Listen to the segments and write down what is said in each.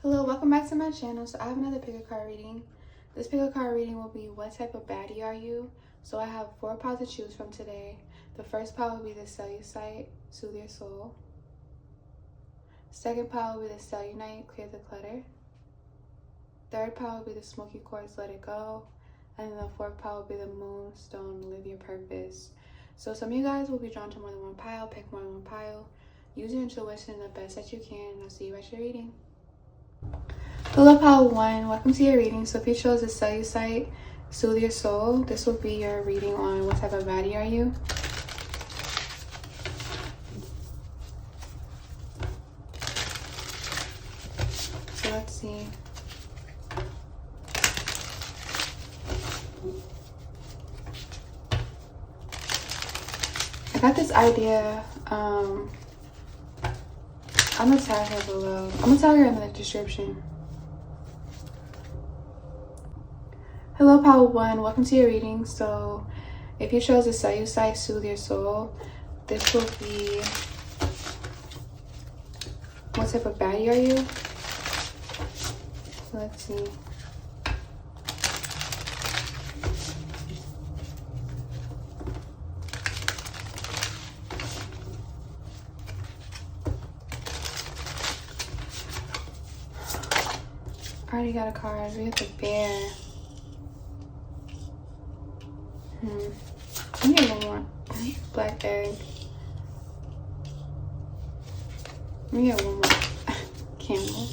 Hello, welcome back to my channel. So I have another pick a card reading. This pick a card reading will be what type of baddie are you? So I have 4 piles to choose from today. The first pile will be the Cellulite, soothe your soul. Second pile will be the Cellulite, clear the clutter. Third pile will be the Smoky Quartz, let it go. And then the fourth pile will be the Moonstone, live your purpose. So some of you guys will be drawn to more than one pile. Pick more than one pile. Use your intuition the best that you can. I'll see you at your reading. Hello, pile 1. Welcome to your reading. So if you chose the Cellulite, soothe your soul, this will be your reading on what type of baddie are you. So let's see. I got this idea. I'm gonna tag her below. I'm gonna tag her in the description. Hello, pile 1. Welcome to your reading. So if you chose the Cellulite, soothe your soul, this will be what type of baddie are you? So let's see. I already got a card. We have the bear. Let me get one more. Black egg. Let me get one more. Camel.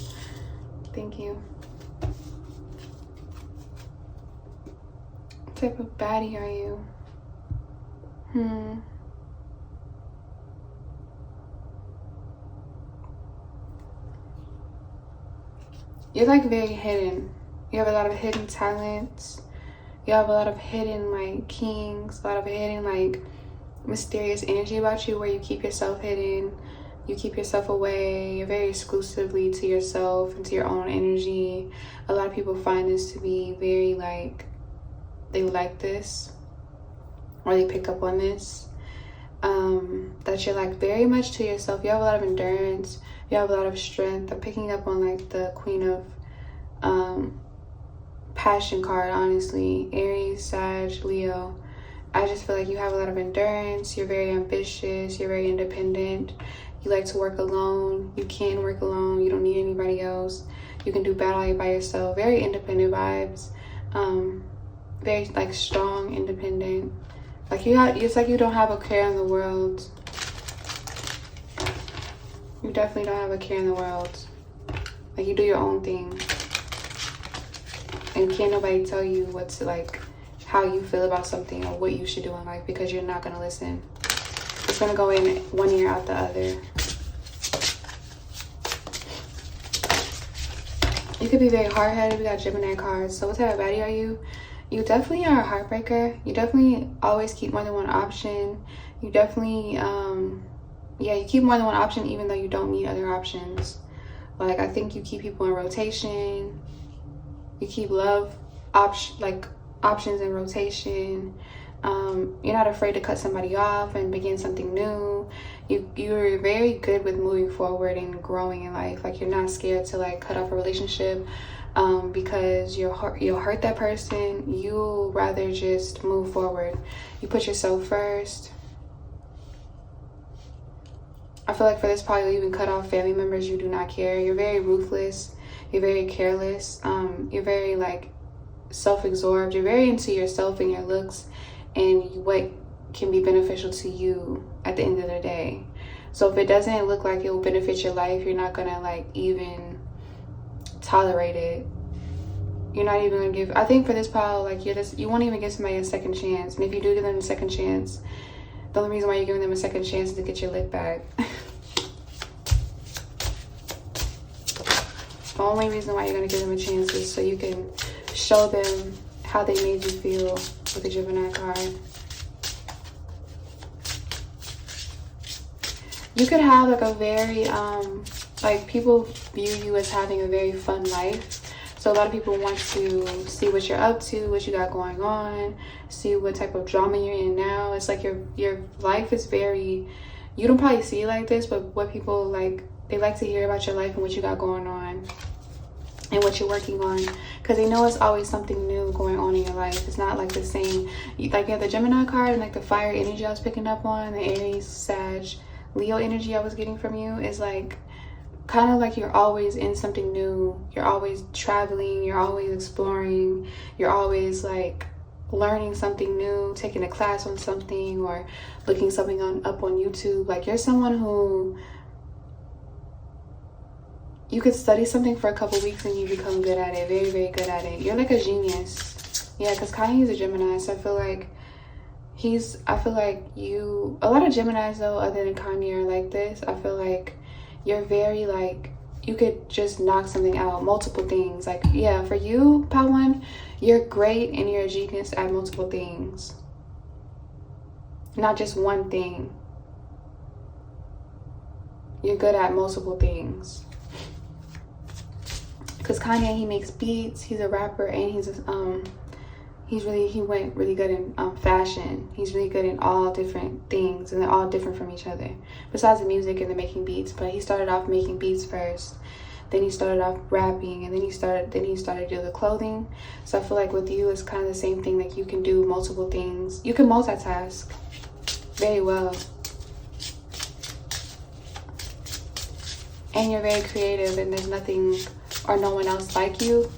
Thank you. What type of baddie are you? You're like very hidden. You have a lot of hidden talents. You have a lot of hidden like kings, a lot of hidden like mysterious energy about you where you keep yourself hidden, you keep yourself away, you're very exclusively to yourself and to your own energy. A lot of people find this to be very like, they like this or they pick up on this, that you're like very much to yourself. You have a lot of endurance, you have a lot of strength. I'm picking up on like the Queen of Passion card, honestly. Aries, Sag, Leo. I just feel like you have a lot of endurance. You're very ambitious. You're very independent. You like to work alone. You can work alone. You don't need anybody else. You can do battle by yourself. Very independent vibes. Very like strong, independent. Like it's like you don't have a care in the world. You definitely don't have a care in the world. Like you do your own thing. And can't nobody tell you what's like, how you feel about something or what you should do in life, because you're not going to listen. It's going to go in one ear out the other. You could be very hard-headed. We got Gemini cards. So what type of baddie are you? You definitely are a heartbreaker. You definitely always keep more than one option. You definitely, you keep more than one option even though you don't need other options. Like, I think you keep people in rotation. You keep love options in rotation. You're not afraid to cut somebody off and begin something new. You're very good with moving forward and growing in life. Like, you're not scared to like cut off a relationship because you'll hurt that person. You'll rather just move forward. You put yourself first. I feel like for this pile, you'll even cut off family members you do not care. You're very ruthless. You're very careless. You're very like self-absorbed. You're very into yourself and your looks and what can be beneficial to you at the end of the day. So if it doesn't look like it will benefit your life, you're not gonna like even tolerate it. You're not even gonna give. I think for this pile, like you won't even give somebody a second chance. And if you do give them a second chance, the only reason why you're giving them a second chance is to get your lick back. The only reason why you're going to give them a chance is so you can show them how they made you feel with the Gemini card. You could have like a very, like people view you as having a very fun life. So a lot of people want to see what you're up to, what you got going on, see what type of drama you're in now. It's like your life is very, you don't probably see it like this, but what people like, they like to hear about your life and what you got going on. and what you're working on, because they know it's always something new going on in your life. It's not like the same. Like you have the Gemini card and like the fire energy I was picking up on, the Aries, Sag, Leo energy I was getting from you is like kind of like you're always in something new. You're always traveling, you're always exploring, you're always like learning something new, taking a class on something, or looking something up on YouTube. Like you're someone who you could study something for a couple weeks and you become good at it, very, very good at it. You're like a genius. Yeah, because Kanye's a Gemini, so I feel like a lot of Geminis though, other than Kanye, are like this. I feel like you're very like, you could just knock something out, multiple things. Like, yeah, for you, Pawan, you're great and you're a genius at multiple things. Not just one thing. You're good at multiple things. Because Kanye, he makes beats, he's a rapper, and he went really good in fashion. He's really good in all different things, and they're all different from each other. Besides the music and the making beats, but he started off making beats first. Then he started off rapping, and then he started doing the clothing. So I feel like with you, it's kind of the same thing. Like you can do multiple things. You can multitask very well, and you're very creative. And there's nothing or no one else like you.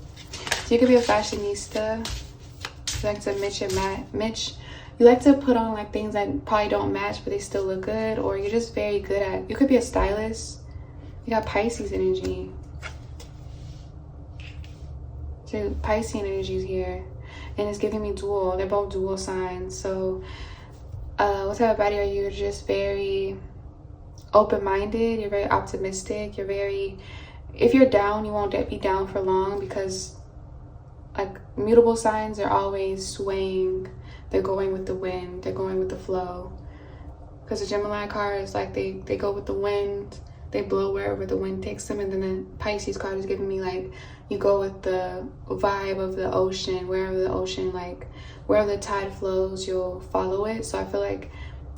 So you could be a fashionista. You like to mix. You like to put on like things that probably don't match, but they still look good. Or you're just very good at. You could be a stylist. You got Pisces energy. So Piscean energy is here, and it's giving me dual. They're both dual signs. So, what type of body are you? You're just very open-minded. You're very optimistic. You're very. If you're down, you won't be down for long, because like mutable signs are always swaying. They're going with the wind. They're going with the flow. Because the Gemini card is like they go with the wind. They blow wherever the wind takes them. And then the Pisces card is giving me like you go with the vibe of the ocean. Wherever the tide flows, you'll follow it. So I feel like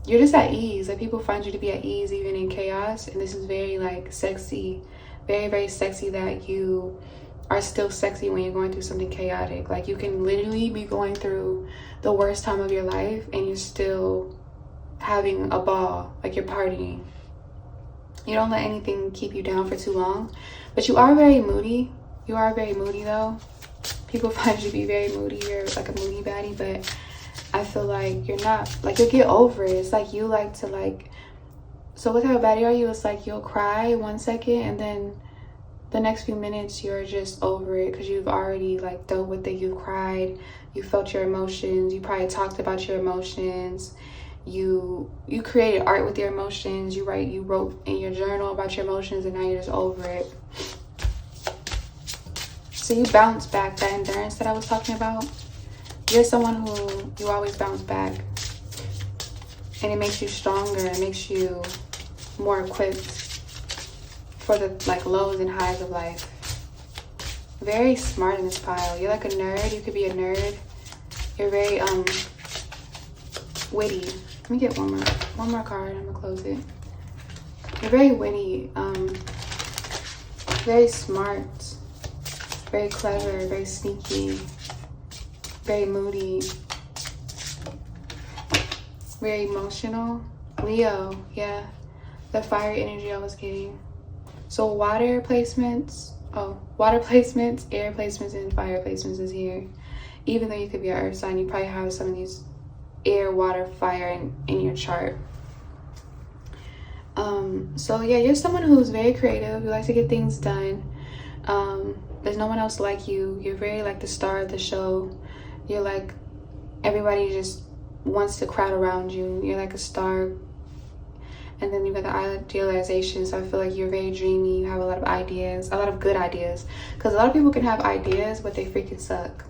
you're just at ease. Like people find you to be at ease even in chaos. And this is very like sexy. Very, very sexy that you are still sexy when you're going through something chaotic. Like you can literally be going through the worst time of your life and you're still having a ball, like you're partying. You don't let anything keep you down for too long. But you are very moody. You are very moody though. People find you to be very moody. You're like a moody baddie, but I feel like you're not. Like you'll get over it. It's like you like to like. So what type of baddie are you? It's like you'll cry 1 second and then the next few minutes you're just over it, because you've already like dealt with it. You've cried, you felt your emotions, you probably talked about your emotions, you created art with your emotions, you wrote in your journal about your emotions, and now you're just over it. So you bounce back. That endurance that I was talking about, you're someone who you always bounce back, and it makes you stronger. It makes you more equipped for the like lows and highs of life. Very smart in this pile. You're like a nerd. You could be a nerd. You're very witty. Let me get one more card. I'm gonna close it. You're very witty, very smart, very clever, very sneaky, very moody, very emotional. Leo, yeah, the fire energy I was getting. So water placements, air placements, and fire placements is here. Even though you could be an earth sign, you probably have some of these air, water, fire in your chart. So yeah, you're someone who's very creative. You like to get things done. There's no one else like you. You're very like the star of the show. You're like, everybody just wants to crowd around you. You're like a star. And then you've got the idealization. So I feel like you're very dreamy. You have a lot of ideas, a lot of good ideas. Because a lot of people can have ideas, but they freaking suck.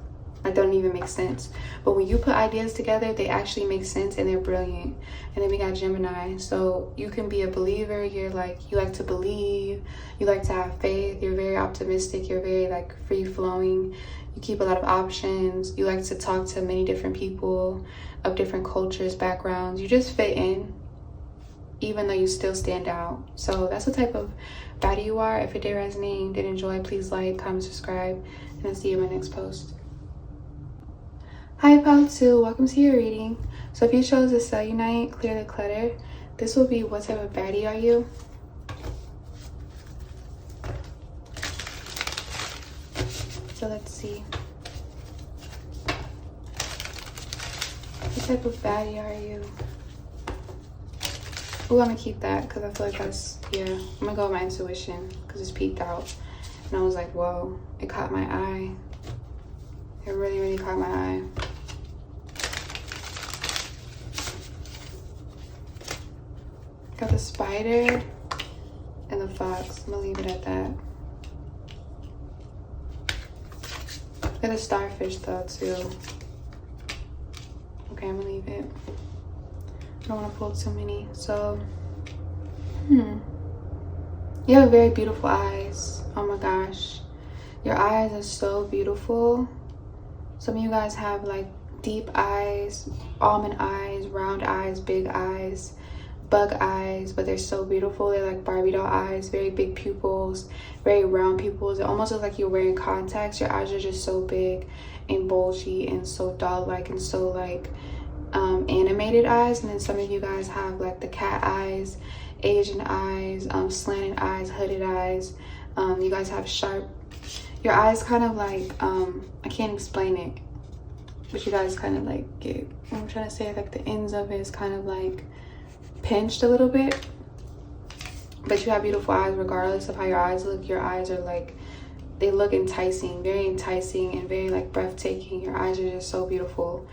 Like, they don't even make sense. But when you put ideas together, they actually make sense and they're brilliant. And then we got Gemini. So you can be a believer. You're like, you like to believe. You like to have faith. You're very optimistic. You're very like free flowing. You keep a lot of options. You like to talk to many different people of different cultures, backgrounds. You just fit in. even though you still stand out. So that's the type of baddie you are. If it did resonate, did enjoy, please like, comment, subscribe, and I'll see you in my next post. Hi pal 2, welcome to your reading. So if you chose to cellunite, clear the clutter, this will be what type of baddie are you? So let's see. What type of baddie are you? Oh, I'm gonna keep that because I feel like that's, yeah, I'm gonna go with my intuition because it's peeked out. And I was like, whoa, it caught my eye. It really, really caught my eye. Got the spider and the fox. I'm gonna leave it at that. Got a starfish though too. Okay, I'm gonna leave it. I don't want to pull too many. So, you have very beautiful eyes. Oh my gosh, your eyes are so beautiful. Some of you guys have like deep eyes, almond eyes, round eyes, big eyes, bug eyes, but they're so beautiful. They're like Barbie doll eyes, very big pupils, very round pupils. It almost looks like you're wearing contacts. Your eyes are just so big and bulgy and so doll-like and so like animated eyes. And then some of you guys have like the cat eyes, Asian eyes, slanted eyes, hooded eyes. You guys have sharp, your eyes kind of like, I can't explain it, but you guys kind of like get, what I'm trying to say, like the ends of it is kind of like pinched a little bit, but you have beautiful eyes regardless of how your eyes look. Your eyes are like, they look enticing, very enticing and very like breathtaking. Your eyes are just so beautiful,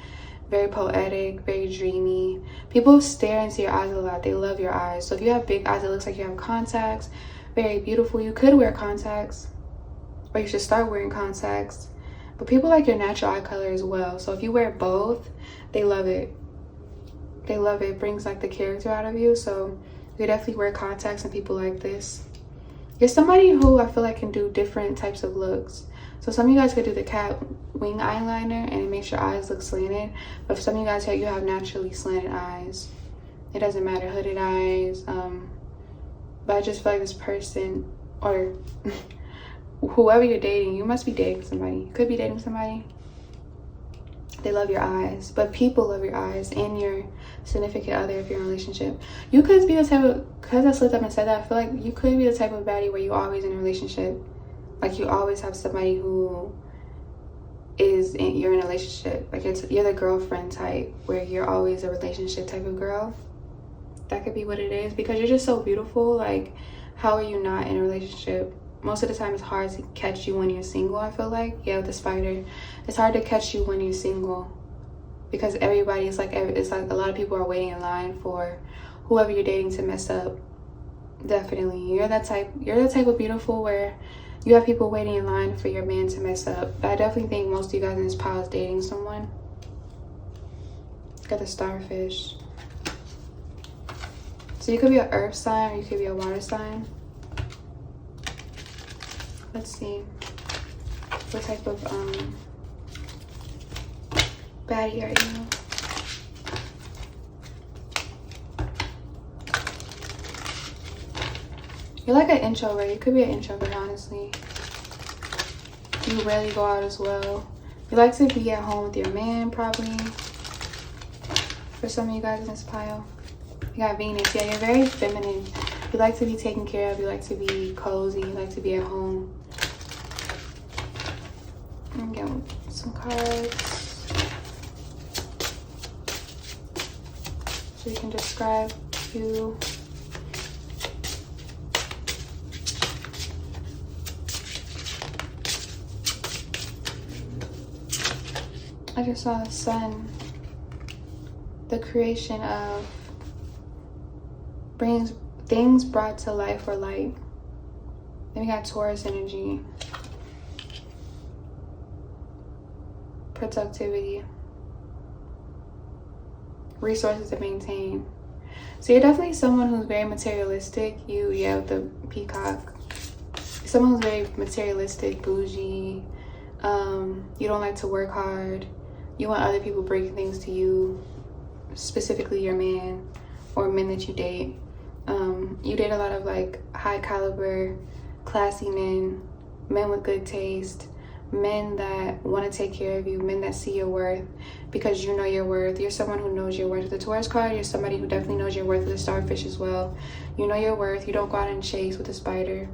very poetic, very dreamy. People stare into your eyes a lot. They love your eyes. So if you have big eyes, it looks like you have contacts, very beautiful. You could wear contacts, or you should start wearing contacts, but people like your natural eye color as well. So if you wear both, they love it. They love it. It brings like the character out of you. So you definitely wear contacts and people like this. You're somebody who I feel like can do different types of looks. So some of you guys could do the cat wing eyeliner and it makes your eyes look slanted. But for some of you guys, you have naturally slanted eyes. It doesn't matter, hooded eyes. But I just feel like this person, or whoever you're dating, you must be dating somebody. You could be dating somebody. They love your eyes, but people love your eyes and your significant other if you're in a relationship. You could be the type of, because I slipped up and said that, I feel like you could be the type of baddie where you're always in a relationship. Like you always have somebody who is in, you're in a relationship. Like you're the girlfriend type where you're always a relationship type of girl. That could be what it is because you're just so beautiful. Like how are you not in a relationship? Most of the time it's hard to catch you when you're single, I feel like. Yeah, with the spider. It's hard to catch you when you're single because everybody is like, it's like a lot of people are waiting in line for whoever you're dating to mess up. Definitely. You're the type of beautiful where you have people waiting in line for your man to mess up. But I definitely think most of you guys in this pile is dating someone. Got the starfish. So you could be an earth sign or you could be a water sign. Let's see. What type of baddie are you? You're like an introvert. You could be an introvert, honestly. You rarely go out as well. You like to be at home with your man, probably. For some of you guys in this pile. You got Venus. Yeah, you're very feminine. You like to be taken care of. You like to be cozy. You like to be at home. I'm getting some cards. So you can describe you. I just saw the sun. The creation of brings things brought to life or light. Then we got Taurus energy. Productivity. Resources to maintain. So you're definitely someone who's very materialistic. Yeah, with the peacock. Someone who's very materialistic, bougie. You don't like to work hard. You want other people bringing things to you, specifically your man or men that you date. You date a lot of like high caliber, classy men, men with good taste, men that want to take care of you, men that see your worth because you know your worth. You're someone who knows your worth. With the Taurus card, you're somebody who definitely knows your worth. With the starfish as well, you know your worth. You don't go out and chase with the spider.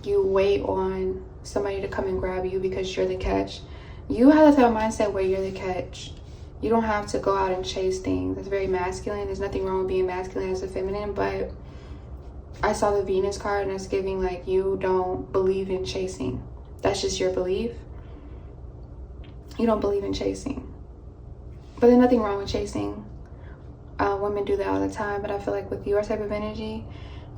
You wait on somebody to come and grab you because you're the catch. You have that type of mindset where you're the catch. You don't have to go out and chase things. It's very masculine. There's nothing wrong with being masculine as a feminine, but I saw the Venus card and it's giving like you don't believe in chasing. That's just your belief. You don't believe in chasing. But there's nothing wrong with chasing. Women do that all the time, but I feel like with your type of energy,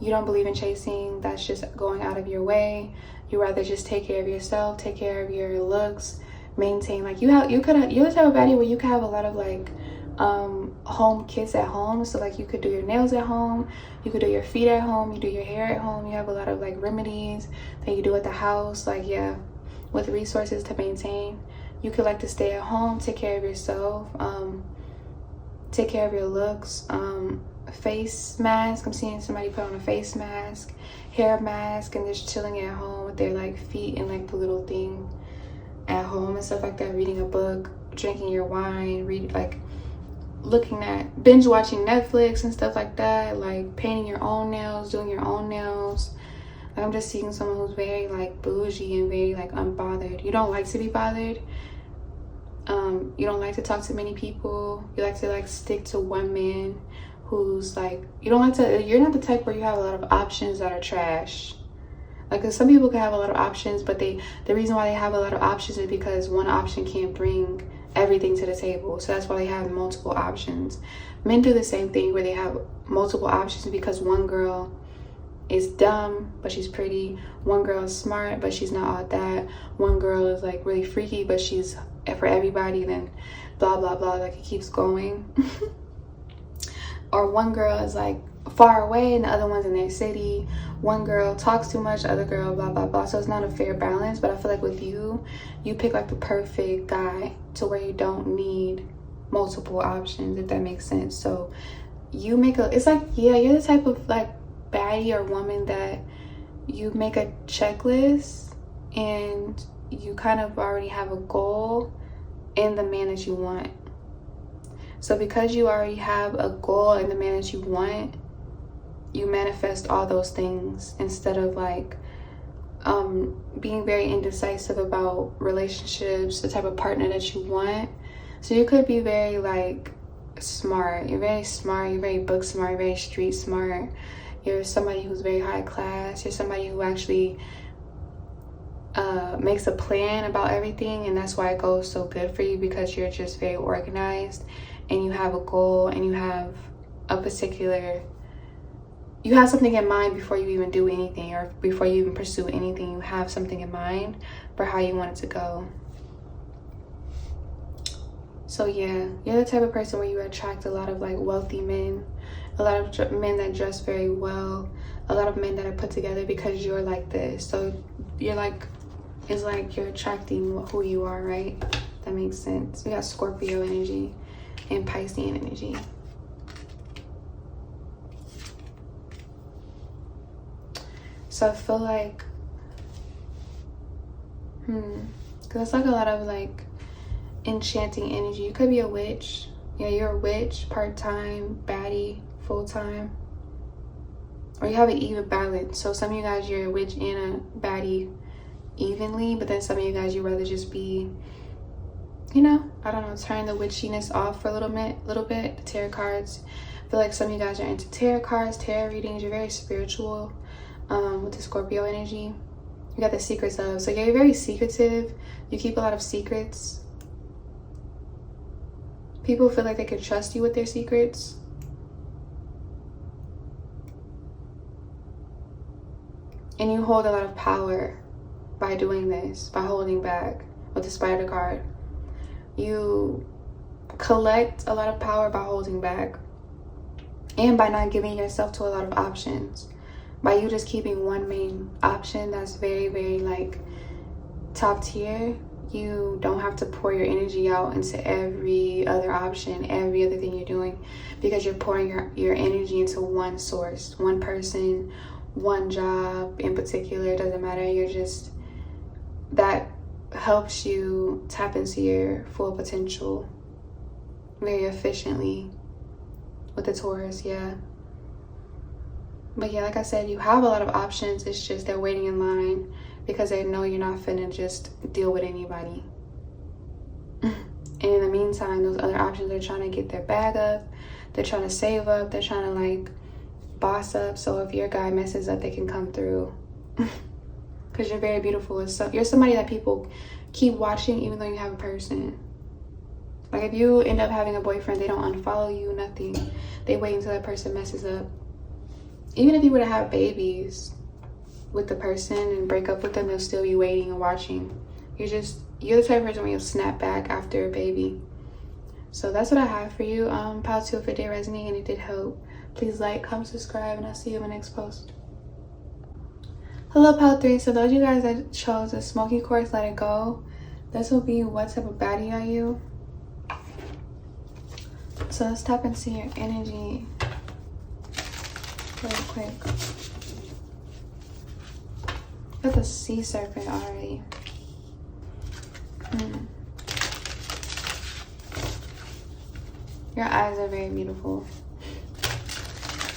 you don't believe in chasing. That's just going out of your way. You rather just take care of yourself, take care of your looks, maintain. Like you're the type of baddie where you could have a lot of like home kits at home. So like you could do your nails at home, you could do your feet at home, you do your hair at home. You have a lot of like remedies that you do at the house. Like yeah, with resources to maintain. You could like to stay at home, take care of yourself, take care of your looks. Face mask. I'm seeing somebody put on a face mask, hair mask, and just chilling at home with their like feet and like the little thing at home and stuff like that. Reading a book, drinking your wine, looking at binge watching Netflix and stuff like that. Like painting your own nails, doing your own nails. Like, I'm just seeing someone who's very like bougie and very like unbothered. You don't like to be bothered. You don't like to talk to many people. You like to like stick to one man who's like, you're not the type where you have a lot of options that are trash. Like, 'cause some people can have a lot of options, but the reason why they have a lot of options is because one option can't bring everything to the table. So that's why they have multiple options. Men do the same thing where they have multiple options because one girl is dumb but she's pretty, one girl is smart but she's not all that, one girl is like really freaky but she's for everybody, then blah blah blah, like it keeps going. Or one girl is like far away and the other one's in their city. One girl talks too much, the other girl blah blah blah. So it's not a fair balance. But I feel like with you pick like the perfect guy to where you don't need multiple options, if that makes sense. So you make it's like, yeah, you're the type of like baddie or woman that you make a checklist and you kind of already have a goal in the man that you want. So because you already have a goal in the man that you want, you manifest all those things instead of like being very indecisive about relationships, the type of partner that you want. So you could be very like smart. You're very smart. You're very book smart. You're very street smart. You're somebody who's very high class. You're somebody who actually makes a plan about everything, and that's why it goes so good for you, because you're just very organized and you have a goal and you have you have something in mind before you even do anything, or before you even pursue anything. You have something in mind for how you want it to go. So yeah, you're the type of person where you attract a lot of like wealthy men, a lot of men that dress very well, a lot of men that are put together, because you're like this. So you're like, it's like you're attracting who you are, right? That makes sense. We got Scorpio energy and Piscean energy. So I feel like, because it's like a lot of like enchanting energy. You could be a witch. Yeah, you're a witch, part-time, baddie, full-time. Or you have an even balance. So some of you guys, you're a witch and a baddie evenly, but then some of you guys, you'd rather just be, you know, I don't know, turn the witchiness off for a little bit. The tarot cards, I feel like some of you guys are into tarot cards, tarot readings. You're very spiritual with the Scorpio energy. You got the secrets of, so you're very secretive. You keep a lot of secrets. People feel like they can trust you with their secrets. And you hold a lot of power by doing this, by holding back with the Spider card. You collect a lot of power by holding back and by not giving yourself to a lot of options. By you just keeping one main option that's very, very like top tier, You don't have to pour your energy out into every other option, every other thing you're doing, because you're pouring your energy into one source, one person, one job in particular. It doesn't matter. You're just, that helps you tap into your full potential very efficiently with the Taurus. Yeah. But yeah, like I said, you have a lot of options. It's just they're waiting in line because they know you're not finna just deal with anybody. And in the meantime, those other options are trying to get their bag up. They're trying to save up. They're trying to like boss up. So if your guy messes up, they can come through. Because you're very beautiful. So you're somebody that people keep watching even though you have a person. Like if you end up having a boyfriend, they don't unfollow you, nothing. They wait until that person messes up. Even if you were to have babies with the person and break up with them, they'll still be waiting and watching. You're the type of person where you'll snap back after a baby. So that's what I have for you. Pile 2, if it did resonate and it did help, please like, comment, subscribe, and I'll see you in my next post. Hello, Pile 3. So those of you guys that chose the Smoky Quartz Let It Go, this will be what type of baddie are you? So let's tap into your energy really quick. Got the sea serpent already. Your eyes are very beautiful.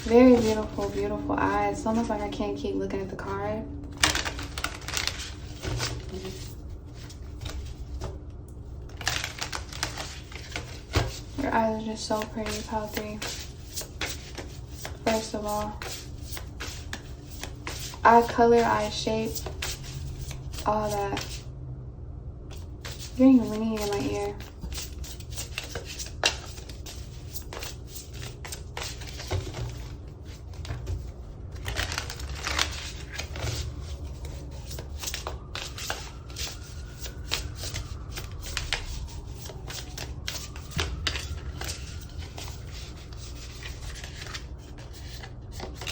Very beautiful, beautiful eyes. It's almost like I can't keep looking at the card. Your eyes are just so pretty, Pile 3. First of all, eye color, eye shape, all that. Getting ringing in my ear.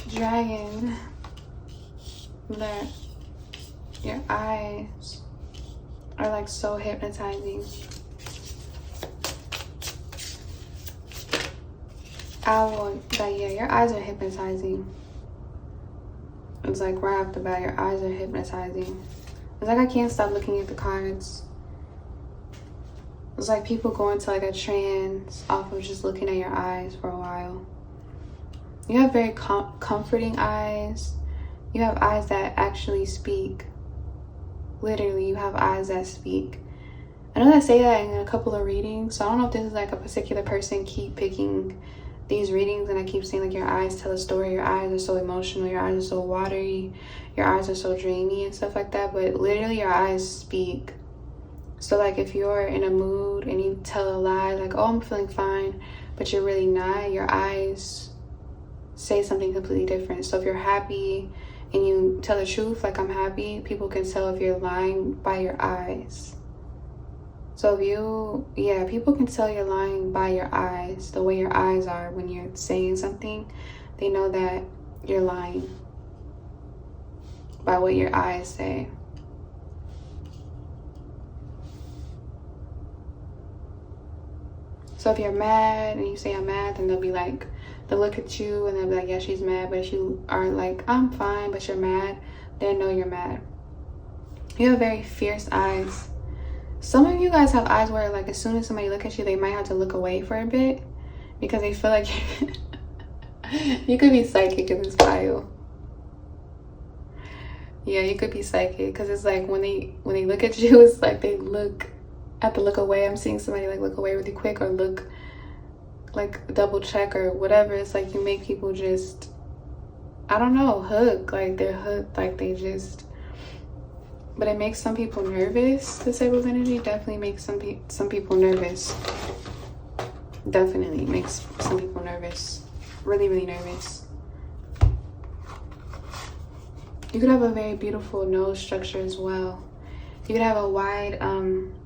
Dragon, that your eyes are like so hypnotizing. Owl, that yeah, your eyes are hypnotizing. It's like right off the bat, your eyes are hypnotizing. It's like I can't stop looking at the cards. It's like people go into like a trance off of just looking at your eyes for a while. You have very comforting eyes. You have eyes that actually speak. Literally, you have eyes that speak. I know I say that in a couple of readings, so I don't know if this is like a particular person keep picking these readings and I keep saying like your eyes tell a story, your eyes are so emotional, your eyes are so watery, your eyes are so dreamy and stuff like that, but literally your eyes speak. So like if you're in a mood and you tell a lie like, oh, I'm feeling fine, but you're really not, your eyes say something completely different. So if you're happy and you tell the truth, like I'm happy, people can tell if you're lying by your eyes. So if people can tell you're lying by your eyes, the way your eyes are when you're saying something, they know that you're lying by what your eyes say. So if you're mad and you say I'm mad, then they'll be like, they'll look at you and they'll be like, yeah, she's mad. But if you are like, I'm fine, but you're mad, they know you're mad. You have very fierce eyes. Some of you guys have eyes where like as soon as somebody look at you, they might have to look away for a bit because they feel like you could be psychic in this pile. Yeah, you could be psychic because it's like when they look at you, it's like they have to look away. I'm seeing somebody like look away really quick or look like double check or whatever. It's like you make people just, I don't know, hook, like they're hooked, like they just, but it makes some people nervous. This type of energy definitely makes some people nervous. Definitely makes some people nervous, really, really nervous. You could have a very beautiful nose structure as well. You could have a wide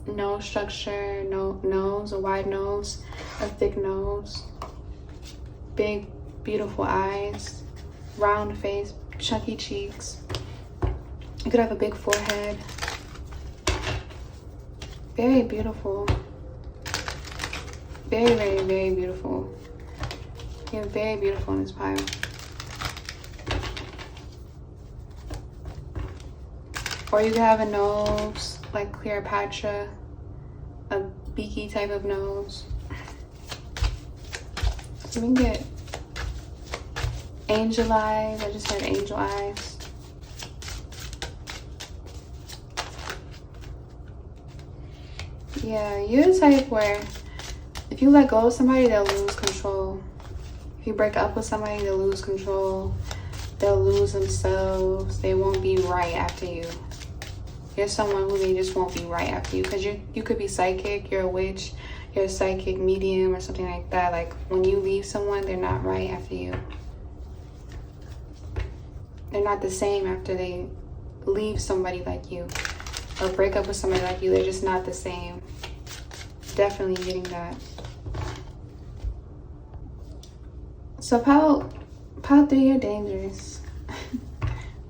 nose structure, a wide nose, a thick nose, big, beautiful eyes, round face, chunky cheeks. You could have a big forehead. Very beautiful. Very, very, very beautiful. You're very beautiful in this pile. Or you could have a nose like Cleopatra, a beaky type of nose. So we can get angel eyes. I just had angel eyes. Yeah, you're the type where if you let go of somebody, they'll lose control. If you break up with somebody, they'll lose control. They'll lose themselves. They won't be right after you. You're someone who they just won't be right after you, because you could be psychic, you're a witch, you're a psychic medium or something like that. Like when you leave someone, they're not right after you. They're not the same after they leave somebody like you or break up with somebody like you. They're just not the same. Definitely getting that. So pile 3, you're dangerous.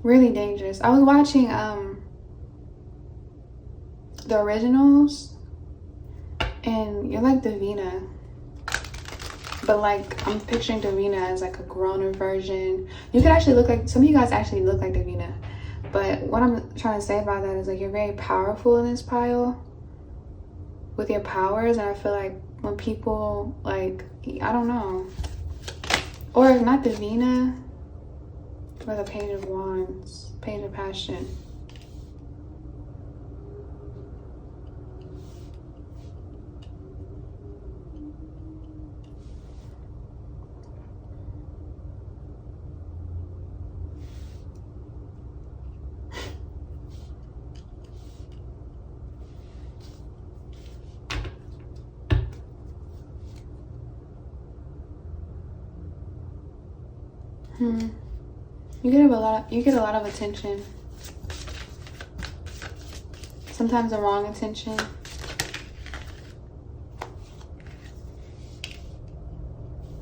Really dangerous. I was watching the originals, and you're like Davina, but like I'm picturing Davina as like a grown-up version. You could actually look like, some of you guys actually look like Davina, but what I'm trying to say about that is like you're very powerful in this pile with your powers, and I feel like when people like, I don't know, or if not Davina, or the Page of Wands, Page of Passion. You get a lot of attention. Sometimes the wrong attention.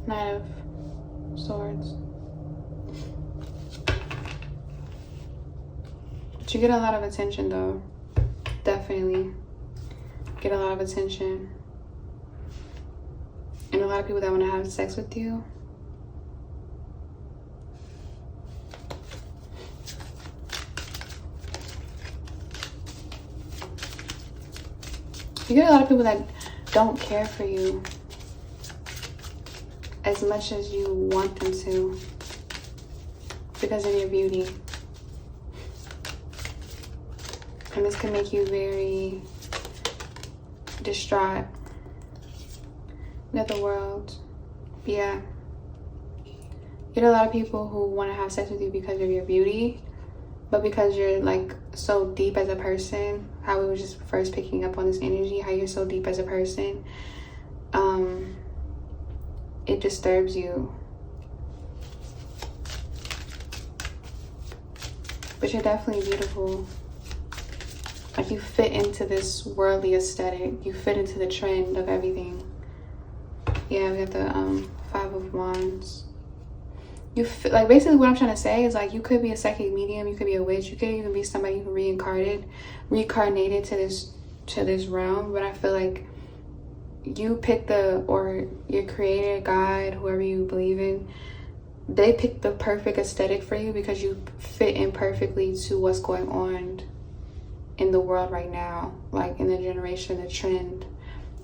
Knight of Swords. But you get a lot of attention though. Definitely. Get a lot of attention. And a lot of people that want to have sex with you. You get a lot of people that don't care for you as much as you want them to because of your beauty. And this can make you very distraught. Another world. Yeah. You get a lot of people who want to have sex with you because of your beauty, but because you're like so deep as a person, how we were just first picking up on this energy, how you're so deep as a person, it disturbs you. But you're definitely beautiful. Like you fit into this worldly aesthetic. You fit into the trend of everything. Yeah, we got the 5 of Wands. You feel, like basically what I'm trying to say is like you could be a psychic medium, you could be a witch, you could even be somebody who reincarnated to this realm. But I feel like you pick or your creator, God, whoever you believe in, they pick the perfect aesthetic for you because you fit in perfectly to what's going on in the world right now, like in the generation, the trend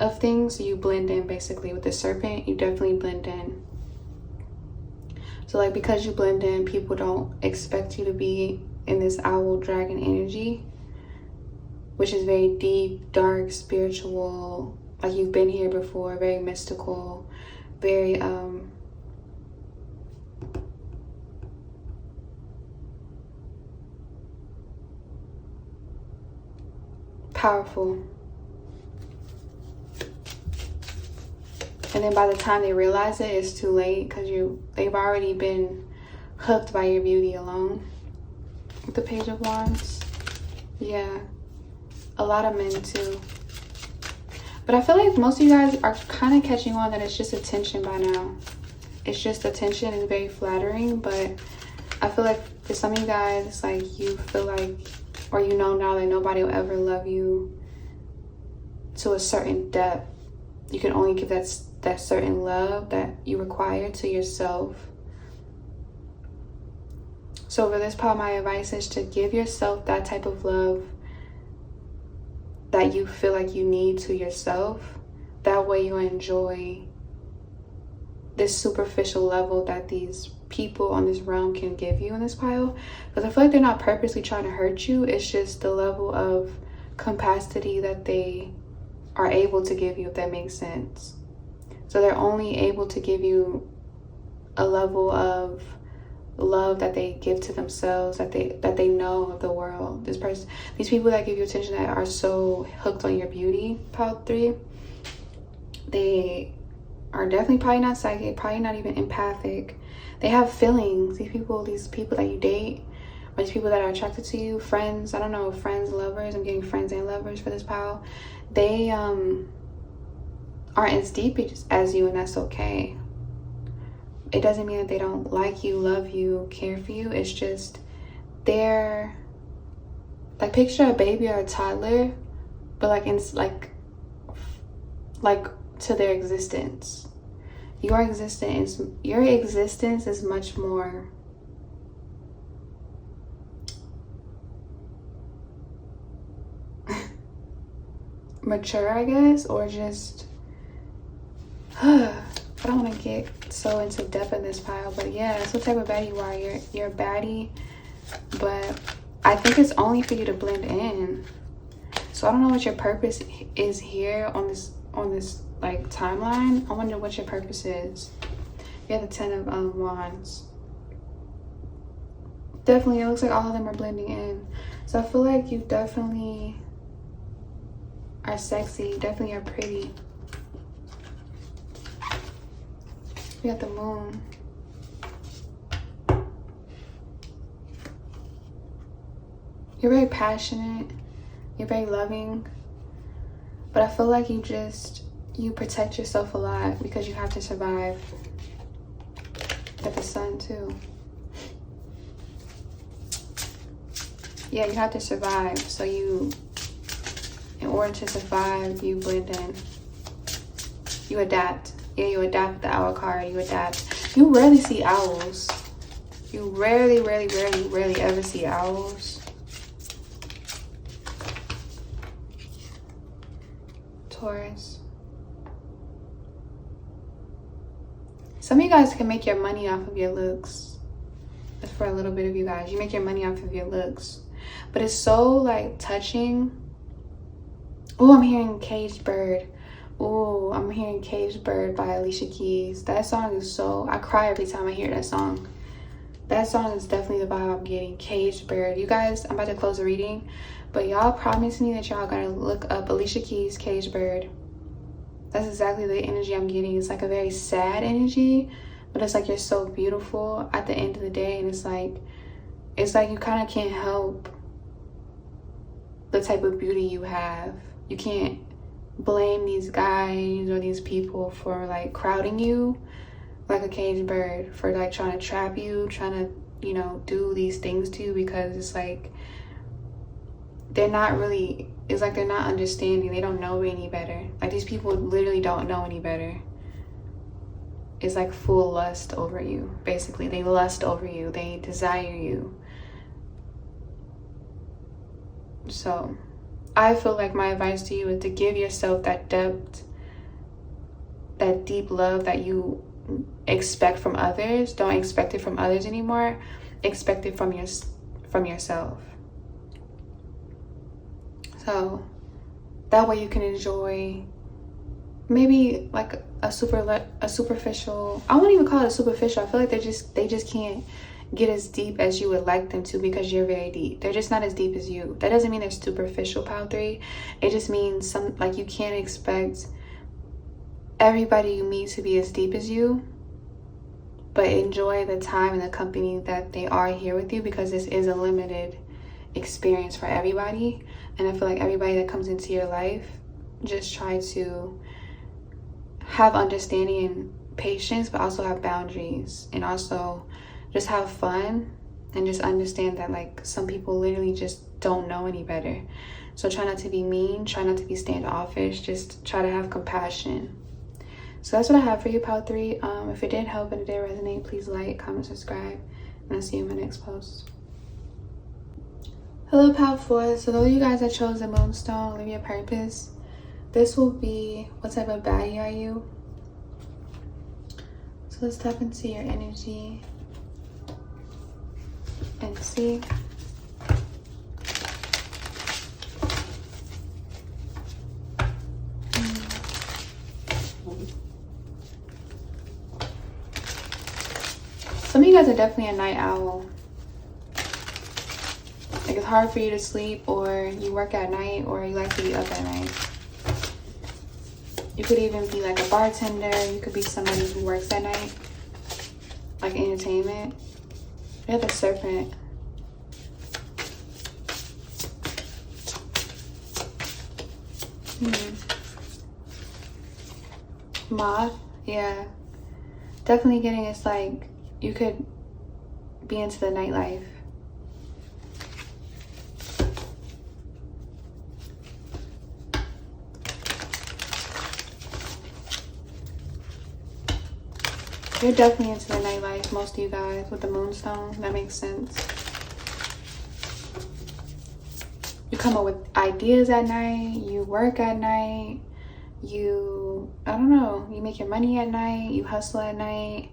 of things. You blend in basically. With the serpent, you definitely blend in. So like because you blend in, people don't expect you to be in this owl dragon energy, which is very deep, dark, spiritual, like you've been here before, very mystical, very powerful. And then by the time they realize it, it's too late because they've already been hooked by your beauty alone. With the Page of Wands. Yeah. A lot of men too. But I feel like most of you guys are kind of catching on that it's just attention by now. It's just attention and very flattering. But I feel like for some of you guys, it's like you feel like, or you know now that nobody will ever love you to a certain depth. You can only give that certain love that you require to yourself. So for this part, my advice is to give yourself that type of love that you feel like you need to yourself. That way you enjoy this superficial level that these people on this realm can give you in this pile. Because I feel like they're not purposely trying to hurt you. It's just the level of capacity that they are able to give you, if that makes sense. So they're only able to give you a level of love that they give to themselves, that they know of the world. These people that give you attention, that are so hooked on your beauty, pile 3, they are definitely probably not psychic, probably not even empathic. They have feelings. These people that you date, or these people that are attracted to you, friends, I don't know, friends, lovers, I'm getting friends and lovers for this pile. They aren't as deep as you, and that's okay. It doesn't mean that they don't like you, love you, care for you. It's just they're like, picture a baby or a toddler, but like to their existence. Your existence is much more mature, I guess, or just I don't want to get so into depth in this pile, but yeah, that's what type of baddie you are. You're a baddie, but I think it's only for you to blend in. So I don't know what your purpose is here on this like timeline. I wonder what your purpose is. You have the 10 of Wands. Definitely, it looks like all of them are blending in. So I feel like you definitely are sexy. You definitely are pretty. We got the Moon. You're very passionate. You're very loving. But I feel like you protect yourself a lot because you have to survive. Got the Sun too. Yeah, you have to survive. So in order to survive, you blend in. You adapt. Yeah, you adapt with the Owl card. You adapt. You rarely see owls. You rarely ever see owls. Taurus. Some of you guys can make your money off of your looks. That's for a little bit of you guys. You make your money off of your looks. But it's so like touching. Oh, I'm hearing Caged Bird. Oh, I'm hearing Caged Bird by Alicia Keys. That song is so... I cry every time I hear that song. That song is definitely the vibe I'm getting. Caged Bird. You guys, I'm about to close the reading. But y'all promise me that y'all gotta look up Alicia Keys' Caged Bird. That's exactly the energy I'm getting. It's like a very sad energy. But it's like you're so beautiful at the end of the day. And it's like you kind of can't help the type of beauty you have. You can't blame these guys or these people for like crowding you like a caged bird, for like trying to trap you, trying to, you know, do these things to you, because it's like they're not really, it's like they're not understanding. They don't know any better. Like these people literally don't know any better. It's like full lust over you. Basically, they lust over you. They desire you. So I feel like my advice to you is to give yourself that depth, that deep love that you expect from others. Don't expect it from others anymore. Expect it from yourself. So that way you can enjoy maybe like a superficial, I won't even call it superficial. I feel like they just can't get as deep as you would like them to, because you're very deep. They're just not as deep as you. That doesn't mean they're superficial, pile 3. It just means like you can't expect everybody you meet to be as deep as you, but enjoy the time and the company that they are here with you, because this is a limited experience for everybody. And I feel like everybody that comes into your life, just try to have understanding and patience, but also have boundaries, and also just have fun, and just understand that like some people literally just don't know any better. So try not to be mean, try not to be standoffish, just try to have compassion. So that's what I have for you, pile 3. If it did help and it did resonate, please like, comment, subscribe, and I'll see you in my next post. Hello, pile 4. So those of you guys that chose the moonstone, live your purpose, this will be, what type of baddie are you? So let's tap into your energy and see. Some of you guys are definitely a night owl. Like it's hard for you to sleep, or you work at night, or you like to be up at night. You could even be like a bartender. You could be somebody who works at night, like entertainment. We have the serpent. Moth, yeah. Definitely getting, it's like you could be into the nightlife. You're definitely into the nightlife, most of you guys, with the moonstone. That makes sense. You come up with ideas at night, you work at night, I don't know, you make your money at night, you hustle at night,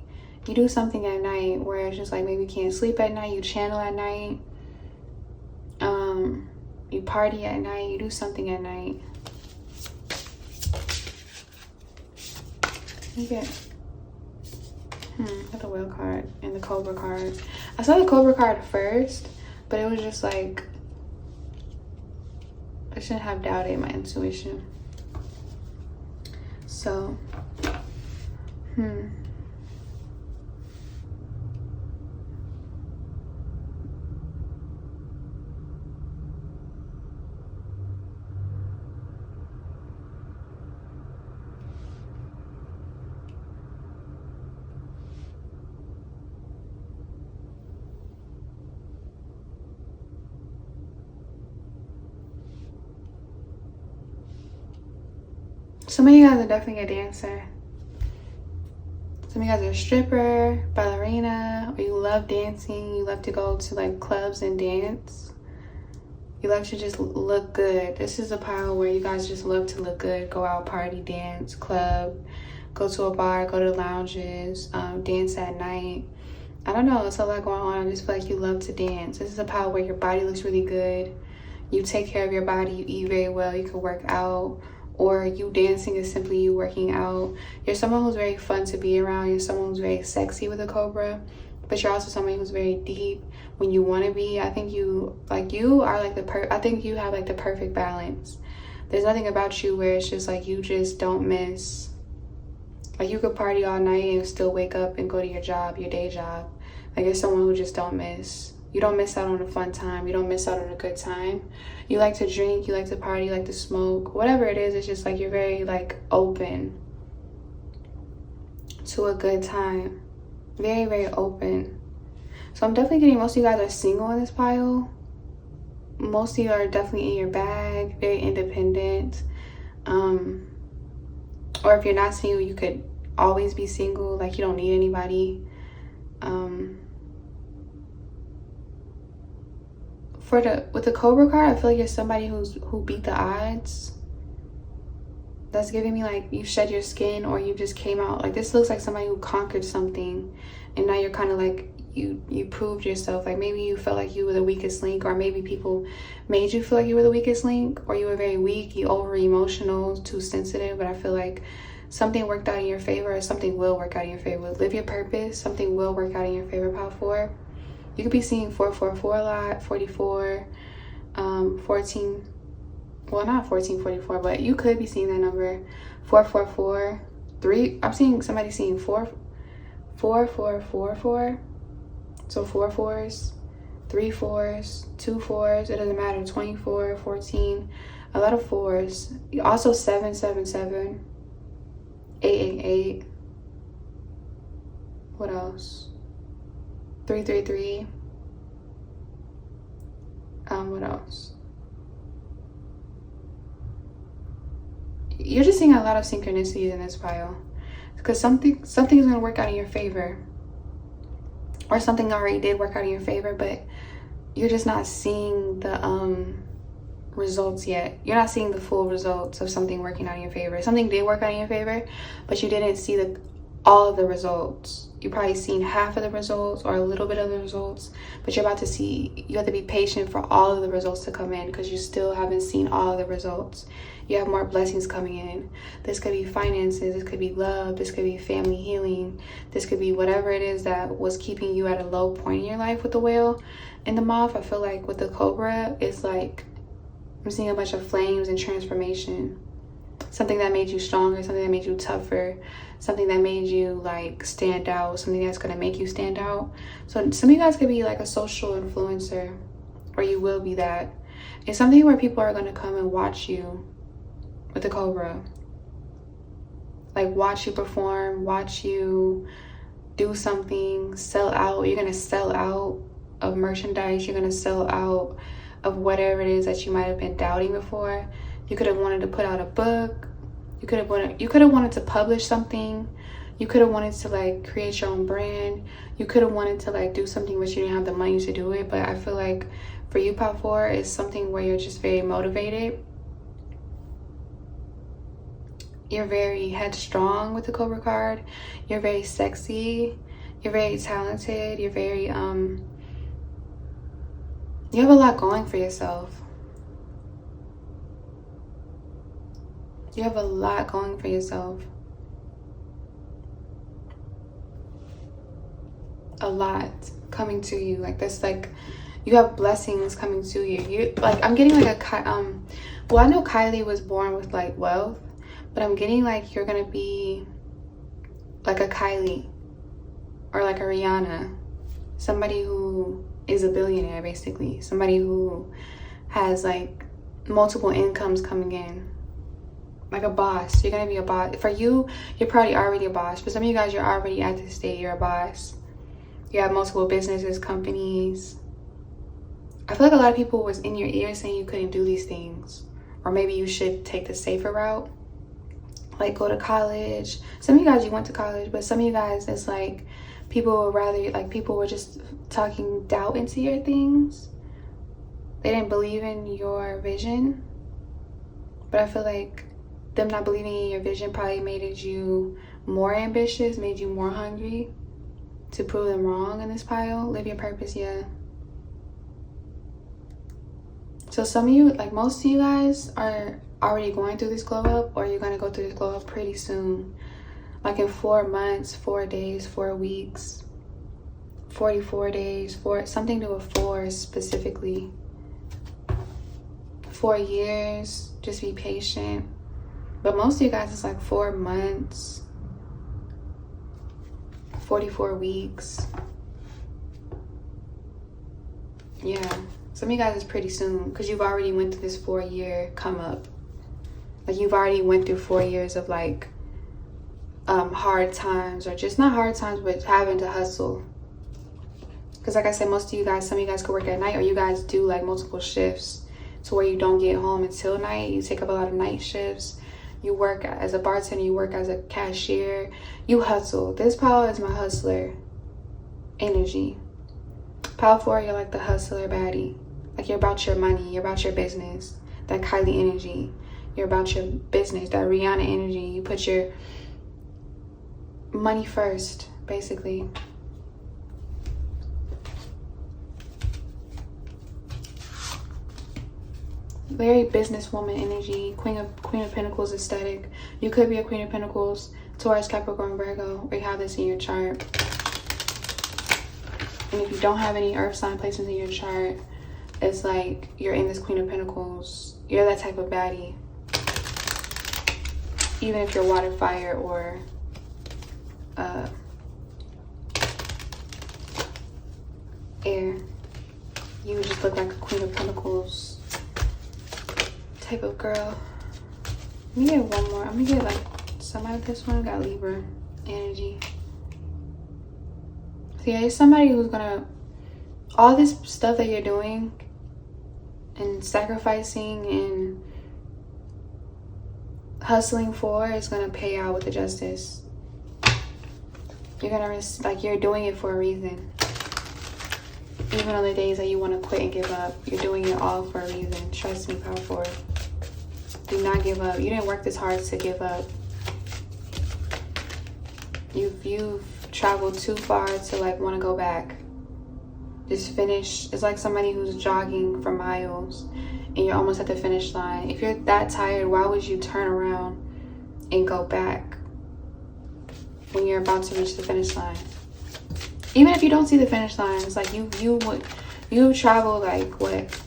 you do something at night where it's just like maybe you can't sleep at night, you channel at night, you party at night, you do something at night. You get got the wheel card and the cobra card. I saw the cobra card first, but it was just like, I shouldn't have doubted my intuition. So, some of you guys are definitely a dancer. Some of you guys are a stripper, ballerina, or you love dancing. You love to go to like clubs and dance. You love to just look good. This is a pile where you guys just love to look good. Go out, party, dance, club, go to a bar, go to lounges, dance at night. I don't know, it's a lot going on. I just feel like you love to dance. This is a pile where your body looks really good. You take care of your body, you eat very well, you can work out. Or you dancing is simply you working out. You're someone who's very fun to be around. You're someone who's very sexy with a cobra, but you're also somebody who's very deep when you want to be. I think you are like I think you have like the perfect balance. There's nothing about you where it's just like you just don't miss. Like you could party all night and still wake up and go to your job, your day job. Like you're someone who just don't miss. You don't miss out on a fun time. You don't miss out on a good time. You like to drink, you like to party, you like to smoke. Whatever it is, it's just like you're very like open to a good time. Very, very open. So I'm definitely getting most of you guys are single in this pile. Most of you are definitely in your bag, very independent. Or if you're not single, you could always be single. Like you don't need anybody. With the Cobra card, I feel like you're somebody who beat the odds. That's giving me like you shed your skin, or you just came out. Like this looks like somebody who conquered something, and now you're kind of like you proved yourself. Like maybe you felt like you were the weakest link, or maybe people made you feel like you were the weakest link, or you were very weak, you over emotional, too sensitive. But I feel like something worked out in your favor, or something will work out in your favor. Live your purpose. Something will work out in your favor. Pile 4. You could be seeing 444 a lot, 44, 14. Well, not 1444, but you could be seeing that number. 444, 3. I'm seeing somebody seeing 4444. So 4 4s, 3 4s, 2 4s. It doesn't matter. 24, 14. A lot of 4s. Also 777, 888. What else? 333. What else? you're just seeing a lot of synchronicities in this pile, because something's going to work out in your favor, or something already did work out in your favor, but you're just not seeing the results yet. You're not seeing the full results of something working out in your favor. Something did work out in your favor, but you didn't see all of the results. You probably seen half of the results or a little bit of the results, but you're about to see. You have to be patient for all of the results to come in, because you still haven't seen all of the results. You have more blessings coming in. This could be finances, this could be love, this could be family healing, this could be whatever it is that was keeping you at a low point in your life. With the whale and the moth, I feel like with the cobra, it's like I'm seeing a bunch of flames and transformation. Something that made you stronger, something that made you tougher, something that made you like stand out, something that's going to make you stand out. So some of you guys could be like a social influencer, or you will be that. It's something where people are going to come and watch you with the cobra. Like watch you perform, watch you do something, sell out. You're going to sell out of merchandise. You're going to sell out of whatever it is that you might have been doubting before. You could have wanted to put out a book. You could have wanted to publish something. You could have wanted to like create your own brand. You could have wanted to like do something, but you didn't have the money to do it. But I feel like for you, Pile 4, is something where you're just very motivated. You're very headstrong with the Cobra card. You're very sexy. You're very talented. You're very you have a lot going for yourself. You have a lot going for yourself. A lot coming to you. Like this, like you have blessings coming to you. You like, I'm getting like well, I know Kylie was born with like wealth, but I'm getting like you're gonna be like a Kylie or like a Rihanna, somebody who is a billionaire, basically, somebody who has like multiple incomes coming in. Like a boss. You're gonna be a boss. For you, you're probably already a boss. For some of you guys, you're already at this state. You're a boss. You have multiple businesses, companies. I feel like a lot of people was in your ear saying you couldn't do these things, or maybe you should take the safer route, like go to college. Some of you guys, you went to college, but some of you guys, it's like people would rather, like people were just talking doubt into your things. They didn't believe in your vision. But I feel like them not believing in your vision probably made you more ambitious, made you more hungry to prove them wrong in this pile. Live your purpose, yeah. So some of you, like most of you guys, are already going through this glow up, or you're going to go through this glow up pretty soon. Like in 4 months, 4 days, 4 weeks, 44 days, something to a 4 specifically. 4 years, just be patient. But most of you guys, it's like 4 months, 44 weeks. Yeah, some of you guys is pretty soon, because you've already went through this 4-year come up. Like you've already went through 4 years of like hard times, or just not hard times, but having to hustle. Because like I said, most of you guys, some of you guys could work at night, or you guys do like multiple shifts to where you don't get home until night. You take up a lot of night shifts. You work as a bartender, you work as a cashier, you hustle. This pile is my hustler energy. Pile 4, you're like the hustler baddie. Like you're about your money, you're about your business. That Kylie energy. You're about your business, that Rihanna energy. You put your money first, basically. Very businesswoman energy. Queen of Pentacles aesthetic. You could be a Queen of Pentacles, Taurus, Capricorn, Virgo, or you have this in your chart. And if you don't have any earth sign placements in your chart, it's like you're in this Queen of Pentacles. You're that type of baddie. Even if you're water, fire, or air, you would just look like a Queen of Pentacles type of girl. Let me get one more. I'm gonna get like some out of this one. Got Libra energy. So yeah, it's somebody who's gonna, all this stuff that you're doing and sacrificing and hustling for is going to pay out with the justice. You're going to, like, you're doing it for a reason. Even on the days that you want to quit and give up, you're doing it all for a reason. Trust me, Power 4. Do not give up. You didn't work this hard to give up. You've traveled too far to, like, want to go back. Just finish. It's like somebody who's jogging for miles and you're almost at the finish line. If you're that tired, why would you turn around and go back when you're about to reach the finish line? Even if you don't see the finish line, it's like you travel like what,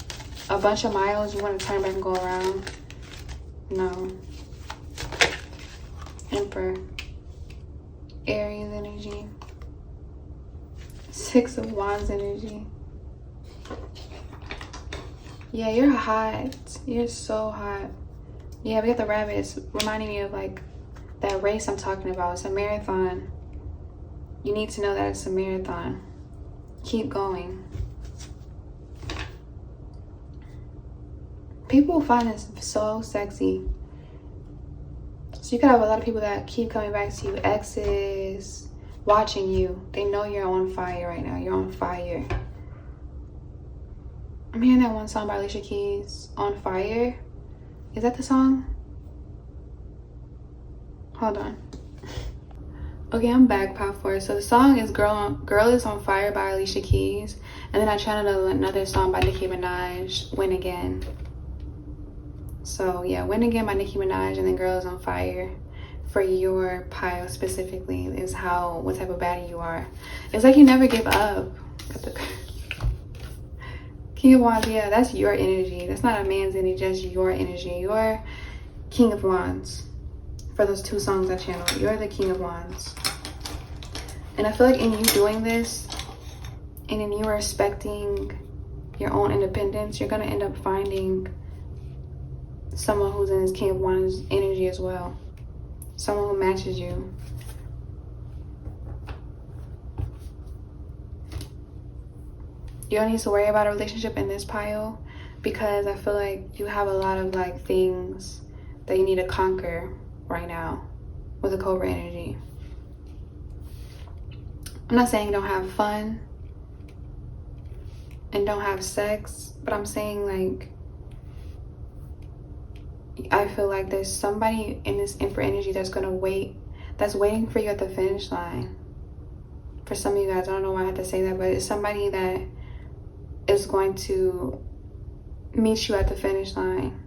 a bunch of miles, you want to turn back and go around? No. Emperor. Aries energy. 6 of Wands energy. Yeah, you're hot. You're so hot. Yeah, we got the rabbits reminding me of like that race I'm talking about. It's a marathon. You need to know that it's a marathon. Keep going. People find this so sexy. So you could have a lot of people that keep coming back to you. Exes watching you. They know you're on fire right now. You're on fire. I'm hearing that one song by Alicia Keys, On Fire. Is that the song? Hold on. Okay, I'm back, Power 4. So the song is Girl Is On Fire by Alicia Keys. And then I channeled another song by Nicki Minaj, Win Again. So yeah, Win Again by Nicki Minaj and then Girl Is On Fire for your pile specifically is what type of baddie you are. It's like you never give up. King of Wands, yeah, that's your energy. That's not a man's energy, just your energy. You're King of Wands. For those 2 songs I channeled, you're the King of Wands. And I feel like in you doing this, and in you respecting your own independence, you're gonna end up finding someone who's in this King of Wands energy as well. Someone who matches you. You don't need to worry about a relationship in this pile because I feel like you have a lot of like things that you need to conquer right now with the Cobra energy. I'm not saying don't have fun and don't have sex, but I'm saying like I feel like there's somebody in this Emperor energy that's waiting for you at the finish line. For some of you guys, I don't know why I had to say that, but it's somebody that is going to meet you at the finish line.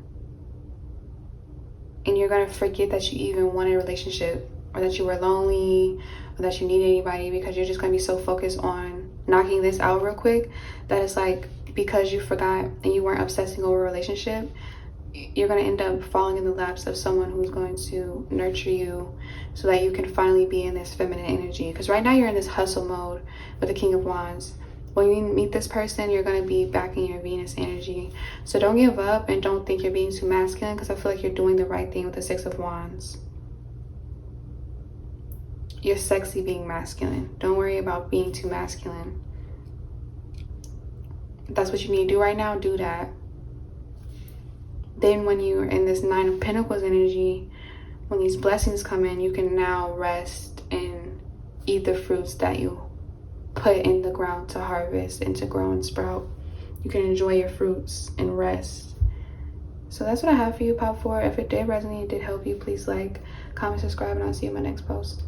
And you're going to forget that you even wanted a relationship, or that you were lonely, or that you needed anybody, because you're just going to be so focused on knocking this out real quick that it's like, because you forgot and you weren't obsessing over a relationship, you're going to end up falling in the laps of someone who's going to nurture you so that you can finally be in this feminine energy. Because right now you're in this hustle mode with the King of Wands. When you meet this person, you're going to be back in your Venus energy. So don't give up and don't think you're being too masculine, because I feel like you're doing the right thing with the 6 of Wands. You're sexy being masculine. Don't worry about being too masculine. If that's what you need to do right now, do that. Then when you're in this 9 of Pentacles energy, when these blessings come in, you can now rest and eat the fruits that you put in the ground to harvest and to grow and sprout. You can enjoy your fruits and rest. So that's what I have for you, Power 4. If it did resonate, it did help you, please like, comment, subscribe, and I'll see you in my next post.